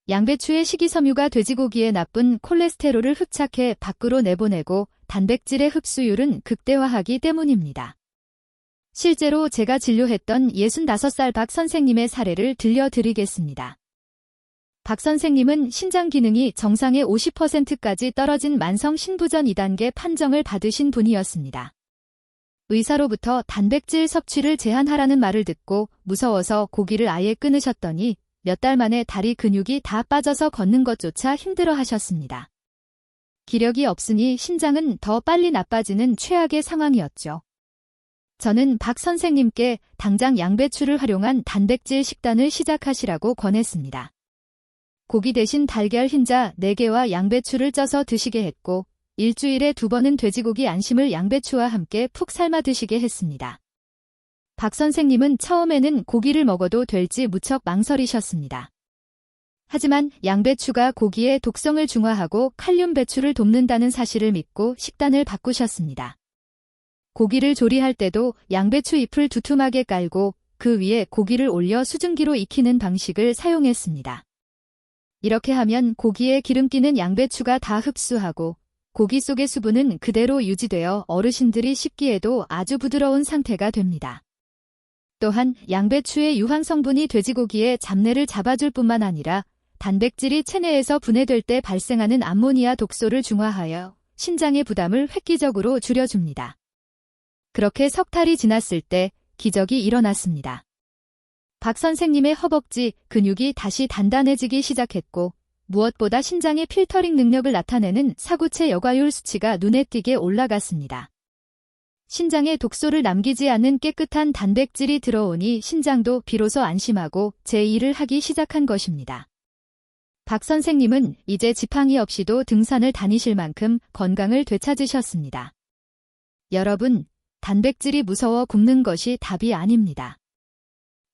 양배추의 식이섬유가 돼지고기의 나쁜 콜레스테롤을 흡착해 밖으로 내보내고 단백질의 흡수율은 극대화하기 때문입니다. 실제로 제가 진료했던 65살 박 선생님의 사례를 들려드리겠습니다. 박 선생님은 신장 기능이 정상의 50%까지 떨어진 만성 신부전 2단계 판정을 받으신 분이었습니다. 의사로부터 단백질 섭취를 제한하라는 말을 듣고 무서워서 고기를 아예 끊으셨더니 몇 달 만에 다리 근육이 다 빠져서 걷는 것조차 힘들어 하셨습니다. 기력이 없으니 신장은 더 빨리 나빠지는 최악의 상황이었죠. 저는 박 선생님께 당장 양배추를 활용한 단백질 식단을 시작하시라고 권했습니다. 고기 대신 달걀 흰자 4개와 양배추를 쪄서 드시게 했고, 일주일에 2번은 돼지고기 안심을 양배추와 함께 푹 삶아 드시게 했습니다. 박 선생님은 처음에는 고기를 먹어도 될지 무척 망설이셨습니다. 하지만 양배추가 고기의 독성을 중화하고 칼륨 배출을 돕는다는 사실을 믿고 식단을 바꾸셨습니다. 고기를 조리할 때도 양배추 잎을 두툼하게 깔고 그 위에 고기를 올려 수증기로 익히는 방식을 사용했습니다. 이렇게 하면 고기의 기름기는 양배추가 다 흡수하고 고기 속의 수분은 그대로 유지되어 어르신들이 씹기에도 아주 부드러운 상태가 됩니다. 또한 양배추의 유황 성분이 돼지고기의 잡내를 잡아줄 뿐만 아니라 단백질이 체내에서 분해될 때 발생하는 암모니아 독소를 중화하여 신장의 부담을 획기적으로 줄여줍니다. 그렇게 석 달이 지났을 때 기적이 일어났습니다. 박 선생님의 허벅지 근육이 다시 단단해지기 시작했고, 무엇보다 신장의 필터링 능력을 나타내는 사구체 여과율 수치가 눈에 띄게 올라갔습니다. 신장에 독소를 남기지 않는 깨끗한 단백질이 들어오니 신장도 비로소 안심하고 제 일을 하기 시작한 것입니다. 박 선생님은 이제 지팡이 없이도 등산을 다니실 만큼 건강을 되찾으셨습니다. 여러분, 단백질이 무서워 굶는 것이 답이 아닙니다.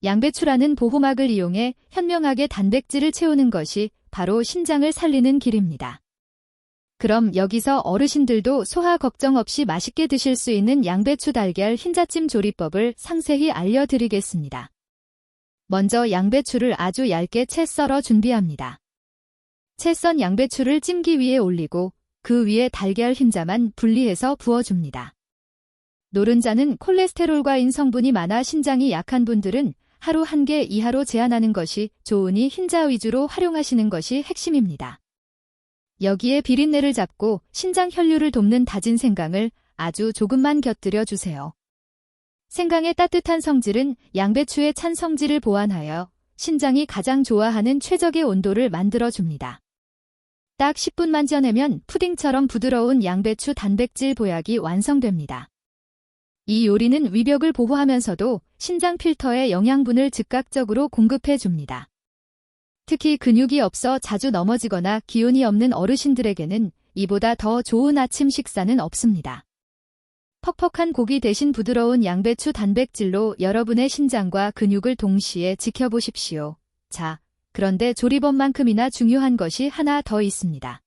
양배추라는 보호막을 이용해 현명하게 단백질을 채우는 것이 바로 신장을 살리는 길입니다. 그럼 여기서 어르신들도 소화 걱정 없이 맛있게 드실 수 있는 양배추 달걀 흰자찜 조리법을 상세히 알려드리겠습니다. 먼저 양배추를 아주 얇게 채 썰어 준비합니다. 채 썬 양배추를 찜기 위에 올리고 그 위에 달걀 흰자만 분리해서 부어줍니다. 노른자는 콜레스테롤과 성분이 많아 신장이 약한 분들은 하루 1개 이하로 제한하는 것이 좋으니 흰자 위주로 활용하시는 것이 핵심입니다. 여기에 비린내를 잡고 신장 혈류를 돕는 다진 생강을 아주 조금만 곁들여 주세요. 생강의 따뜻한 성질은 양배추의 찬 성질을 보완하여 신장이 가장 좋아하는 최적의 온도를 만들어줍니다. 딱 10분만 쪄내면 푸딩처럼 부드러운 양배추 단백질 보약이 완성됩니다. 이 요리는 위벽을 보호하면서도 신장 필터에 영양분을 즉각적으로 공급해줍니다. 특히 근육이 없어 자주 넘어지거나 기운이 없는 어르신들에게는 이보다 더 좋은 아침 식사는 없습니다. 퍽퍽한 고기 대신 부드러운 양배추 단백질로 여러분의 신장과 근육을 동시에 지켜보십시오. 자, 그런데 조리법만큼이나 중요한 것이 하나 더 있습니다.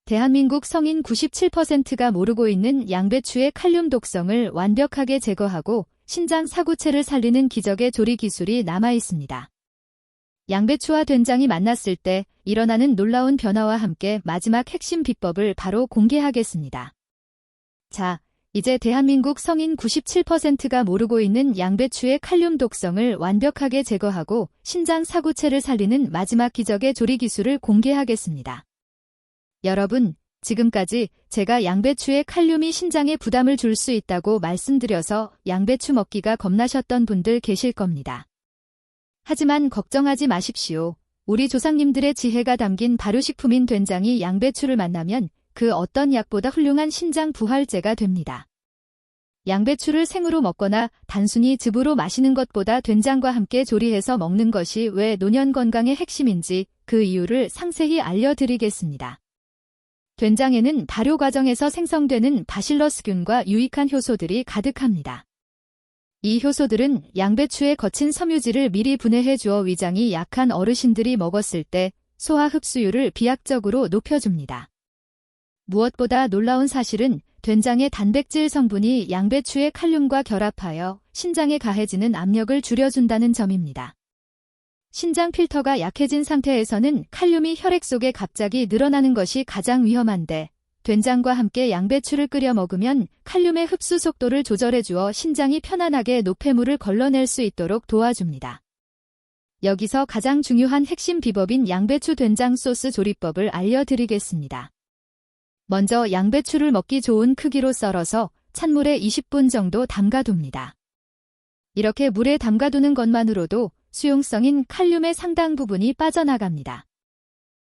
대한민국 성인 97%가 모르고 있는 양배추의 칼륨 독성을 완벽하게 제거하고 신장 사구체를 살리는 기적의 조리 기술이 남아 있습니다. 양배추와 된장이 만났을 때 일어나는 놀라운 변화와 함께 마지막 핵심 비법을 바로 공개하겠습니다. 자, 이제 대한민국 성인 97%가 모르고 있는 양배추의 칼륨 독성을 완벽하게 제거하고 신장 사구체를 살리는 마지막 기적의 조리 기술을 공개하겠습니다. 여러분, 지금까지 제가 양배추의 칼륨이 신장에 부담을 줄 수 있다고 말씀드려서 양배추 먹기가 겁나셨던 분들 계실 겁니다. 하지만 걱정하지 마십시오. 우리 조상님들의 지혜가 담긴 발효식품인 된장이 양배추를 만나면 그 어떤 약보다 훌륭한 신장 부활제가 됩니다. 양배추를 생으로 먹거나 단순히 즙으로 마시는 것보다 된장과 함께 조리해서 먹는 것이 왜 노년 건강의 핵심인지 그 이유를 상세히 알려드리겠습니다. 된장에는 발효 과정에서 생성되는 바실러스균과 유익한 효소들이 가득합니다. 이 효소들은 양배추의 거친 섬유질을 미리 분해해 주어 위장이 약한 어르신들이 먹었을 때 소화 흡수율을 비약적으로 높여줍니다. 무엇보다 놀라운 사실은 된장의 단백질 성분이 양배추의 칼륨과 결합하여 신장에 가해지는 압력을 줄여준다는 점입니다. 신장 필터가 약해진 상태에서는 칼륨이 혈액 속에 갑자기 늘어나는 것이 가장 위험한데 된장과 함께 양배추를 끓여 먹으면 칼륨의 흡수 속도를 조절해 주어 신장이 편안하게 노폐물을 걸러낼 수 있도록 도와줍니다. 여기서 가장 중요한 핵심 비법인 양배추 된장 소스 조리법을 알려드리겠습니다. 먼저 양배추를 먹기 좋은 크기로 썰어서 찬물에 20분 정도 담가둡니다. 이렇게 물에 담가두는 것만으로도 수용성인 칼륨의 상당 부분이 빠져나갑니다.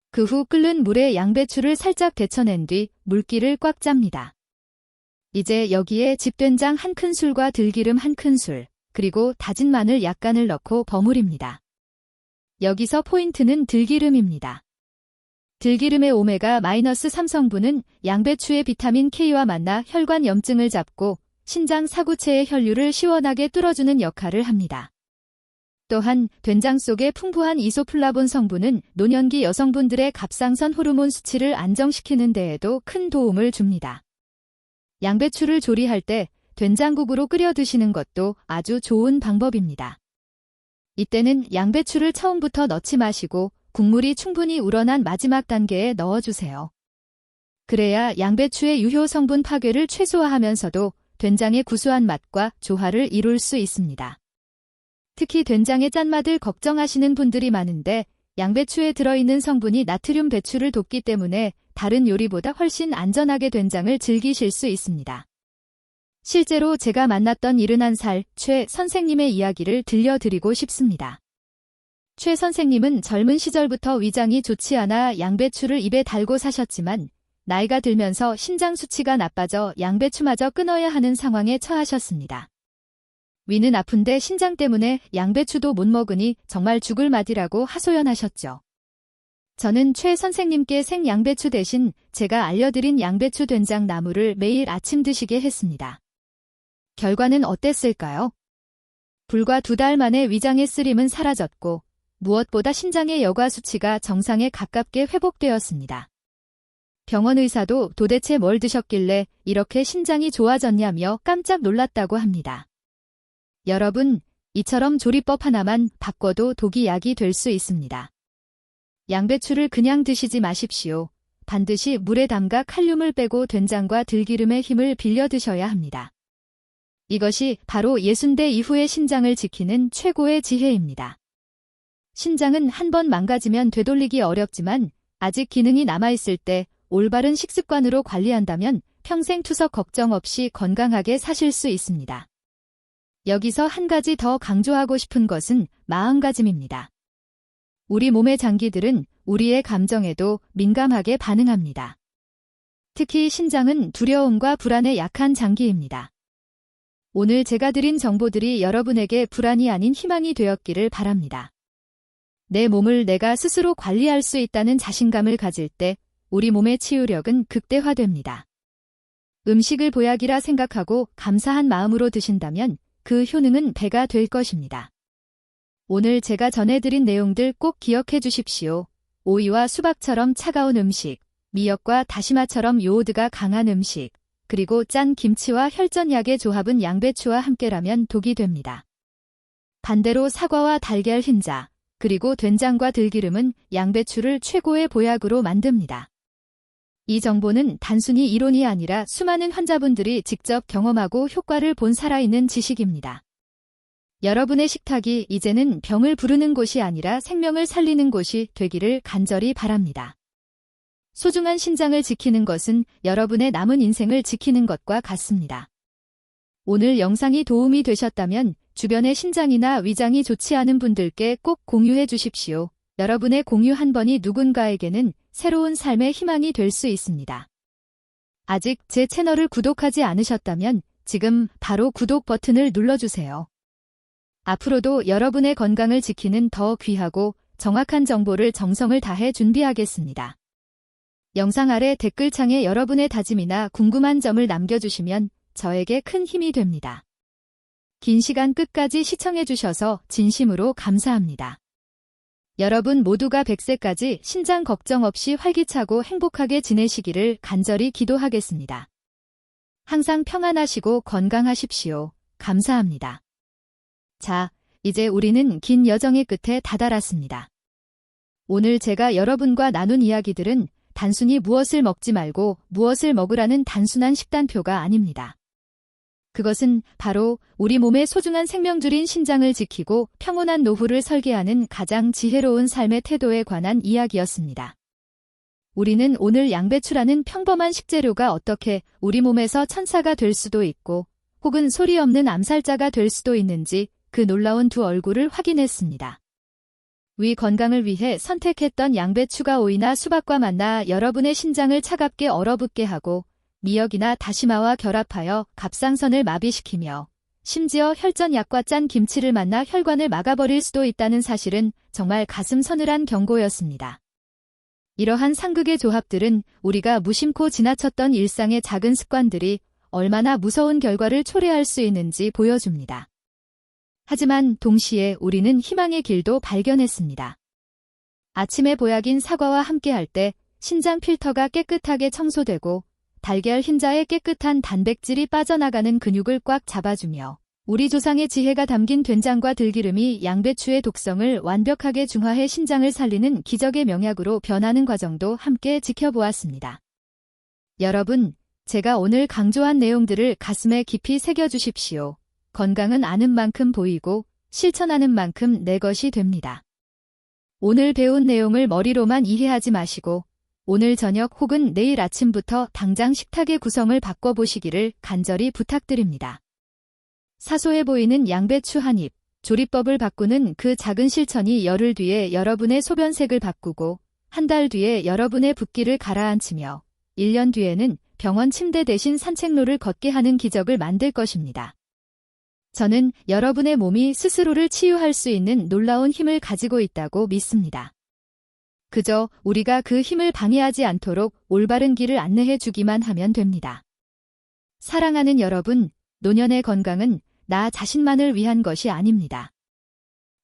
그 후 끓는 물에 양배추를 살짝 데쳐낸 뒤 물기를 꽉 짭니다. 이제 여기에 집된장 1큰술과 들기름 1큰술, 그리고 다진 마늘 약간을 넣고 버무립니다. 여기서 포인트는 들기름입니다. 들기름의 오메가-3 성분은 양배추의 비타민 K와 만나 혈관 염증을 잡고 신장 사구체의 혈류를 시원하게 뚫어주는 역할을 합니다. 또한 된장 속의 풍부한 이소플라본 성분은 노년기 여성분들의 갑상선 호르몬 수치를 안정시키는 데에도 큰 도움을 줍니다. 양배추를 조리할 때 된장국으로 끓여 드시는 것도 아주 좋은 방법입니다. 이때는 양배추를 처음부터 넣지 마시고 국물이 충분히 우러난 마지막 단계에 넣어주세요. 그래야 양배추의 유효 성분 파괴를 최소화하면서도 된장의 구수한 맛과 조화를 이룰 수 있습니다. 특히 된장의 짠맛을 걱정하시는 분들이 많은데 양배추에 들어있는 성분이 나트륨 배출을 돕기 때문에 다른 요리보다 훨씬 안전하게 된장을 즐기실 수 있습니다. 실제로 제가 만났던 71살 최 선생님의 이야기를 들려드리고 싶습니다. 최 선생님은 젊은 시절부터 위장이 좋지 않아 양배추를 입에 달고 사셨지만 나이가 들면서 신장 수치가 나빠져 양배추마저 끊어야 하는 상황에 처하셨습니다. 위는 아픈데 신장 때문에 양배추도 못 먹으니 정말 죽을 맛이라고 하소연하셨죠. 저는 최 선생님께 생양배추 대신 제가 알려드린 양배추 된장 나물을 매일 아침 드시게 했습니다. 결과는 어땠을까요? 불과 2달 만에 위장의 쓰림은 사라졌고 무엇보다 신장의 여과 수치가 정상에 가깝게 회복되었습니다. 병원 의사도 도대체 뭘 드셨길래 이렇게 신장이 좋아졌냐며 깜짝 놀랐다고 합니다. 여러분, 이처럼 조리법 하나만 바꿔도 독이 약이 될 수 있습니다. 양배추를 그냥 드시지 마십시오. 반드시 물에 담가 칼륨을 빼고 된장과 들기름의 힘을 빌려 드셔야 합니다. 이것이 바로 60대 이후의 신장을 지키는 최고의 지혜입니다. 신장은 한번 망가지면 되돌리기 어렵지만 아직 기능이 남아있을 때 올바른 식습관으로 관리한다면 평생 투석 걱정 없이 건강하게 사실 수 있습니다. 여기서 한 가지 더 강조하고 싶은 것은 마음가짐입니다. 우리 몸의 장기들은 우리의 감정에도 민감하게 반응합니다. 특히 신장은 두려움과 불안에 약한 장기입니다. 오늘 제가 드린 정보들이 여러분에게 불안이 아닌 희망이 되었기를 바랍니다. 내 몸을 내가 스스로 관리할 수 있다는 자신감을 가질 때 우리 몸의 치유력은 극대화됩니다. 음식을 보약이라 생각하고 감사한 마음으로 드신다면 그 효능은 배가 될 것입니다. 오늘 제가 전해드린 내용들 꼭 기억해 주십시오. 오이와 수박처럼 차가운 음식, 미역과 다시마처럼 요오드가 강한 음식, 그리고 짠 김치와 혈전약의 조합은 양배추와 함께라면 독이 됩니다. 반대로 사과와 달걀 흰자, 그리고 된장과 들기름은 양배추를 최고의 보약으로 만듭니다. 이 정보는 단순히 이론이 아니라 수많은 환자분들이 직접 경험하고 효과를 본 살아있는 지식입니다. 여러분의 식탁이 이제는 병을 부르는 곳이 아니라 생명을 살리는 곳이 되기를 간절히 바랍니다. 소중한 신장을 지키는 것은 여러분의 남은 인생을 지키는 것과 같습니다. 오늘 영상이 도움이 되셨다면 주변의 신장이나 위장이 좋지 않은 분들께 꼭 공유해 주십시오. 여러분의 공유 한 번이 누군가에게는 새로운 삶의 희망이 될 수 있습니다. 아직 제 채널을 구독하지 않으셨다면 지금 바로 구독 버튼을 눌러주세요. 앞으로도 여러분의 건강을 지키는 더 귀하고 정확한 정보를 정성을 다해 준비하겠습니다. 영상 아래 댓글창에 여러분의 다짐이나 궁금한 점을 남겨주시면 저에게 큰 힘이 됩니다. 긴 시간 끝까지 시청해주셔서 진심으로 감사합니다. 여러분 모두가 100세까지 신장 걱정 없이 활기차고 행복하게 지내시기를 간절히 기도하겠습니다. 항상 평안하시고 건강하십시오. 감사합니다. 자, 이제 우리는 긴 여정의 끝에 다다랐습니다. 오늘 제가 여러분과 나눈 이야기들은 단순히 무엇을 먹지 말고 무엇을 먹으라는 단순한 식단표가 아닙니다. 그것은 바로 우리 몸의 소중한 생명줄인 신장을 지키고 평온한 노후를 설계하는 가장 지혜로운 삶의 태도에 관한 이야기였습니다. 우리는 오늘 양배추라는 평범한 식재료가 어떻게 우리 몸에서 천사가 될 수도 있고 혹은 소리 없는 암살자가 될 수도 있는지 그 놀라운 두 얼굴을 확인했습니다. 위 건강을 위해 선택했던 양배추가 오이나 수박과 만나 여러분의 신장을 차갑게 얼어붙게 하고 미역이나 다시마와 결합하여 갑상선을 마비시키며 심지어 혈전약과 짠 김치를 만나 혈관을 막아버릴 수도 있다는 사실은 정말 가슴 서늘한 경고였습니다. 이러한 상극의 조합들은 우리가 무심코 지나쳤던 일상의 작은 습관들이 얼마나 무서운 결과를 초래할 수 있는지 보여줍니다. 하지만 동시에 우리는 희망의 길도 발견했습니다. 아침의 보약인 사과와 함께할 때 신장 필터가 깨끗하게 청소되고 달걀 흰자에 깨끗한 단백질이 빠져나가는 근육을 꽉 잡아주며 우리 조상의 지혜가 담긴 된장과 들기름이 양배추의 독성을 완벽하게 중화해 신장을 살리는 기적의 명약으로 변하는 과정도 함께 지켜보았습니다. 여러분, 제가 오늘 강조한 내용들을 가슴에 깊이 새겨주십시오. 건강은 아는 만큼 보이고 실천하는 만큼 내 것이 됩니다. 오늘 배운 내용을 머리로만 이해하지 마시고 오늘 저녁 혹은 내일 아침부터 당장 식탁의 구성을 바꿔보시기를 간절히 부탁드립니다. 사소해 보이는 양배추 한 입, 조리법을 바꾸는 그 작은 실천이 열흘 뒤에 여러분의 소변색을 바꾸고 한 달 뒤에 여러분의 붓기를 가라앉히며 1년 뒤에는 병원 침대 대신 산책로를 걷게 하는 기적을 만들 것입니다. 저는 여러분의 몸이 스스로를 치유할 수 있는 놀라운 힘을 가지고 있다고 믿습니다. 그저 우리가 그 힘을 방해하지 않도록 올바른 길을 안내해 주기만 하면 됩니다. 사랑하는 여러분, 노년의 건강은 나 자신만을 위한 것이 아닙니다.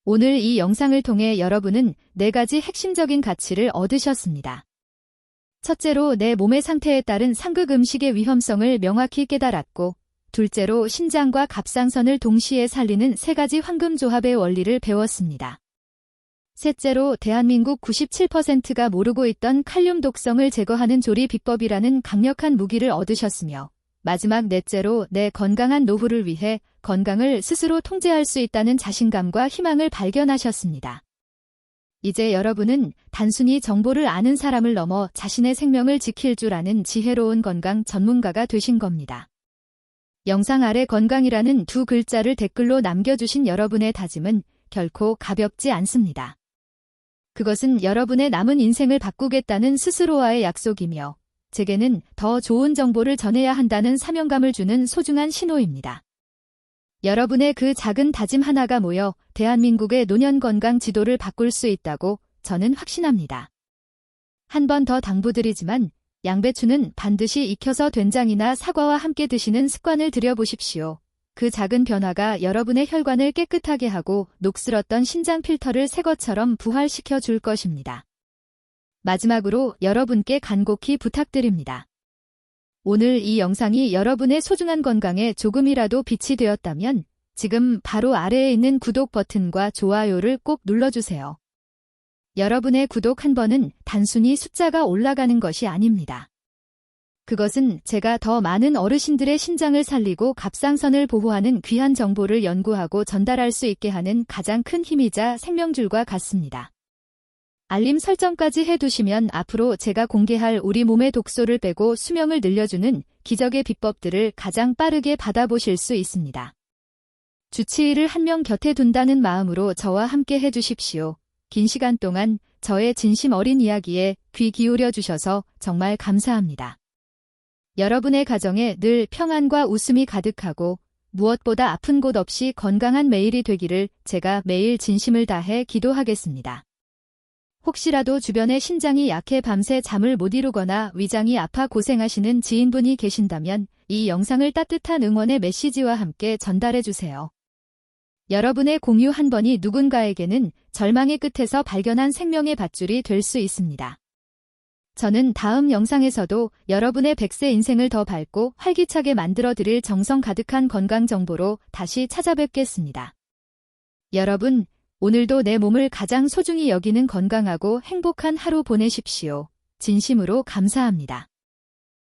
오늘 이 영상을 통해 여러분은 4가지 핵심적인 가치를 얻으셨습니다. 첫째로 내 몸의 상태에 따른 상극 음식의 위험성을 명확히 깨달았고 둘째로 신장과 갑상선을 동시에 살리는 3가지 황금조합의 원리를 배웠습니다. 셋째로 대한민국 97%가 모르고 있던 칼륨 독성을 제거하는 조리 비법이라는 강력한 무기를 얻으셨으며 마지막 넷째로 내 건강한 노후를 위해 건강을 스스로 통제할 수 있다는 자신감과 희망을 발견하셨습니다. 이제 여러분은 단순히 정보를 아는 사람을 넘어 자신의 생명을 지킬 줄 아는 지혜로운 건강 전문가가 되신 겁니다. 영상 아래 건강이라는 2 글자를 댓글로 남겨주신 여러분의 다짐은 결코 가볍지 않습니다. 그것은 여러분의 남은 인생을 바꾸겠다는 스스로와의 약속이며 제게는 더 좋은 정보를 전해야 한다는 사명감을 주는 소중한 신호입니다. 여러분의 그 작은 다짐 하나가 모여 대한민국의 노년 건강 지도를 바꿀 수 있다고 저는 확신합니다. 한 번 더 당부드리지만 양배추는 반드시 익혀서 된장이나 사과와 함께 드시는 습관을 들여보십시오. 그 작은 변화가 여러분의 혈관을 깨끗하게 하고 녹슬었던 신장 필터를 새 것처럼 부활시켜 줄 것입니다. 마지막으로 여러분께 간곡히 부탁드립니다. 오늘 이 영상이 여러분의 소중한 건강에 조금이라도 빛이 되었다면 지금 바로 아래에 있는 구독 버튼과 좋아요를 꼭 눌러주세요. 여러분의 구독 한 번은 단순히 숫자가 올라가는 것이 아닙니다. 그것은 제가 더 많은 어르신들의 신장을 살리고 갑상선을 보호하는 귀한 정보를 연구하고 전달할 수 있게 하는 가장 큰 힘이자 생명줄과 같습니다. 알림 설정까지 해두시면 앞으로 제가 공개할 우리 몸의 독소를 빼고 수명을 늘려주는 기적의 비법들을 가장 빠르게 받아보실 수 있습니다. 주치의를 한 명 곁에 둔다는 마음으로 저와 함께 해주십시오. 긴 시간 동안 저의 진심 어린 이야기에 귀 기울여 주셔서 정말 감사합니다. 여러분의 가정에 늘 평안과 웃음이 가득하고 무엇보다 아픈 곳 없이 건강한 매일이 되기를 제가 매일 진심을 다해 기도하겠습니다. 혹시라도 주변에 신장이 약해 밤새 잠을 못 이루거나 위장이 아파 고생하시는 지인분이 계신다면 이 영상을 따뜻한 응원의 메시지와 함께 전달해 주세요. 여러분의 공유 한 번이 누군가에게는 절망의 끝에서 발견한 생명의 밧줄이 될 수 있습니다. 저는 다음 영상에서도 여러분의 100세 인생을 더 밝고 활기차게 만들어 드릴 정성 가득한 건강 정보로 다시 찾아뵙겠습니다. 여러분, 오늘도 내 몸을 가장 소중히 여기는 건강하고 행복한 하루 보내십시오. 진심으로 감사합니다.